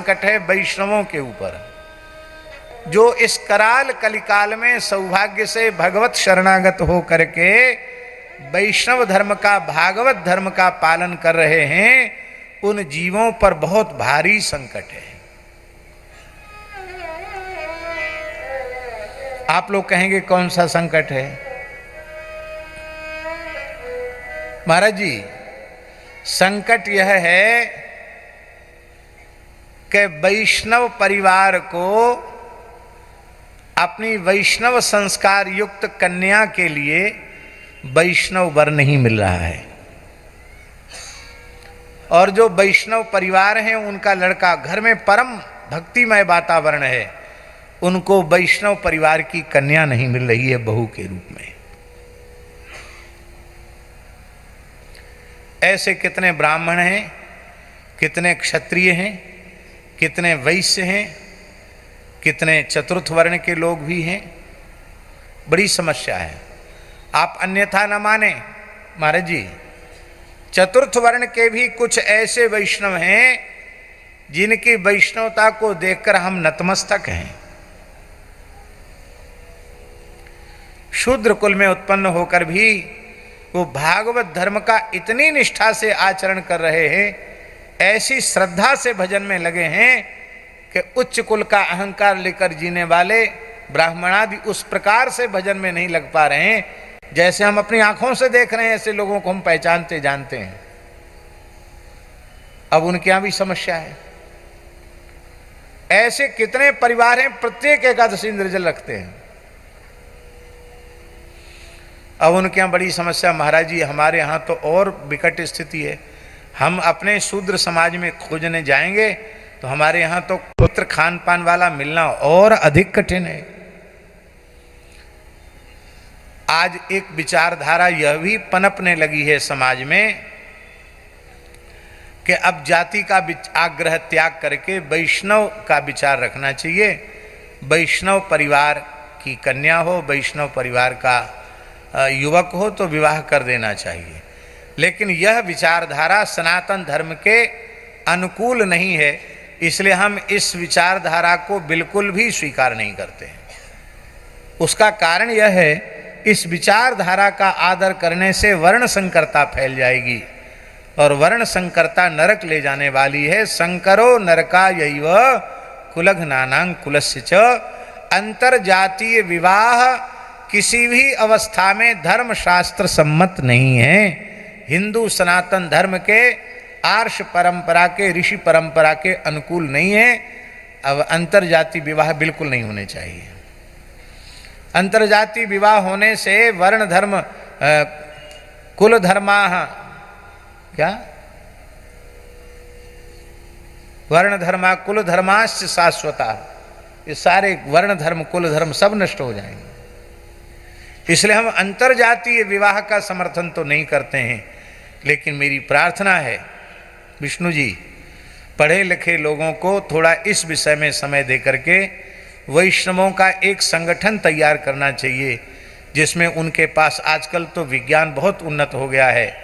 संकट है वैष्णवों के ऊपर, जो इस कराल कलिकाल में सौभाग्य से भगवत शरणागत हो करके वैष्णव धर्म का, भागवत धर्म का पालन कर रहे हैं, उन जीवों पर बहुत भारी संकट है। आप लोग कहेंगे कौन सा संकट है? महाराज जी, संकट यह है कि वैष्णव परिवार को अपनी वैष्णव संस्कार युक्त कन्या के लिए वैष्णव वर नहीं मिल रहा है, और जो वैष्णव परिवार हैं उनका लड़का, घर में परम भक्तिमय वातावरण है, उनको वैष्णव परिवार की कन्या नहीं मिल रही है बहू के रूप में। ऐसे कितने ब्राह्मण हैं, कितने क्षत्रिय हैं, कितने वैश्य हैं, कितने चतुर्थ वर्ण के लोग भी हैं। बड़ी समस्या है। आप अन्यथा न माने महाराज जी, चतुर्थ वर्ण के भी कुछ ऐसे वैष्णव हैं जिनकी वैष्णवता को देखकर हम नतमस्तक हैं। शूद्र कुल में उत्पन्न होकर भी वो भागवत धर्म का इतनी निष्ठा से आचरण कर रहे हैं, ऐसी श्रद्धा से भजन में लगे हैं कि उच्च कुल का अहंकार लेकर जीने वाले ब्राह्मणादि उस प्रकार से भजन में नहीं लग पा रहे हैं जैसे हम अपनी आंखों से देख रहे हैं। ऐसे लोगों को हम पहचानते जानते हैं। अब उनके यहां भी समस्या है। ऐसे कितने परिवार हैं प्रत्येक एकादशी निर्जल रखते हैं। अब उनके यहाँ बड़ी समस्या महाराज जी, हमारे यहाँ तो और विकट स्थिति है। हम अपने शूद्र समाज में खोजने जाएंगे तो हमारे यहाँ तो पुत्र खान पान वाला मिलना और अधिक कठिन है। आज एक विचारधारा यह भी पनपने लगी है समाज में कि अब जाति का आग्रह त्याग करके वैष्णव का विचार रखना चाहिए। वैष्णव परिवार की कन्या हो, वैष्णव परिवार का युवक हो तो विवाह कर देना चाहिए। लेकिन यह विचारधारा सनातन धर्म के अनुकूल नहीं है, इसलिए हम इस विचारधारा को बिल्कुल भी स्वीकार नहीं करते हैं। उसका कारण यह है, इस विचारधारा का आदर करने से वर्ण संकरता फैल जाएगी और वर्ण संकरता नरक ले जाने वाली है। संकरो नरका यैव कुलघ्नानां कुलस्य च। अंतरजातीय विवाह किसी भी अवस्था में धर्म शास्त्र सम्मत नहीं है। हिंदू सनातन धर्म के आर्ष परंपरा के, ऋषि परंपरा के अनुकूल नहीं है। अब अंतरजाति विवाह बिल्कुल नहीं होने चाहिए। अंतरजाति विवाह होने से वर्ण धर्म कुल धर्मा, क्या वर्ण धर्मा कुल धर्माश्च शाश्वता, ये सारे वर्ण धर्म कुल धर्म सब नष्ट हो जाएंगे। इसलिए हम अंतरजातीय विवाह का समर्थन तो नहीं करते हैं। लेकिन मेरी प्रार्थना है विष्णु जी, पढ़े लिखे लोगों को थोड़ा इस विषय में समय दे करके वैष्णवों का एक संगठन तैयार करना चाहिए, जिसमें उनके पास आजकल तो विज्ञान बहुत उन्नत हो गया है,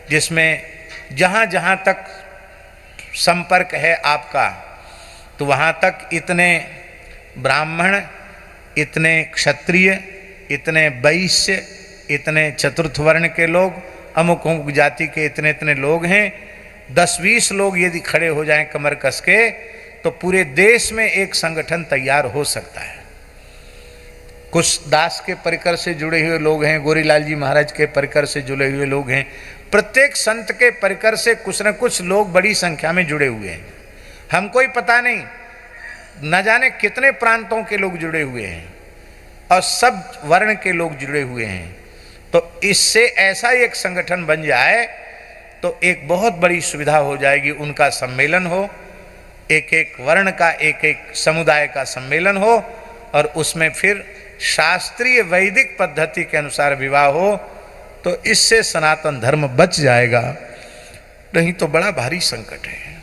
जिसमें जहाँ जहाँ तक संपर्क है आपका, तो वहाँ तक इतने ब्राह्मण, इतने क्षत्रिय, इतने वैश्य, इतने चतुर्थ वर्ण के लोग, अमुक अमुक जाति के इतने इतने लोग हैं। 10-20 लोग यदि खड़े हो जाएं कमर कस के, तो पूरे देश में एक संगठन तैयार हो सकता है। कुछ दास के परिकर से जुड़े हुए लोग हैं, गोरीलाल जी महाराज के परिकर से जुड़े हुए लोग हैं। प्रत्येक संत के परिकर से कुछ न कुछ लोग बड़ी संख्या में जुड़े हुए हैं। हमको ही पता नहीं, न जाने कितने प्रांतों के लोग जुड़े हुए हैं और सब वर्ण के लोग जुड़े हुए हैं। तो इससे ऐसा एक संगठन बन जाए तो एक बहुत बड़ी सुविधा हो जाएगी। उनका सम्मेलन हो, एक एक वर्ण का, एक एक समुदाय का सम्मेलन हो, और उसमें फिर शास्त्रीय वैदिक पद्धति के अनुसार विवाह हो, तो इससे सनातन धर्म बच जाएगा। नहीं तो बड़ा भारी संकट है।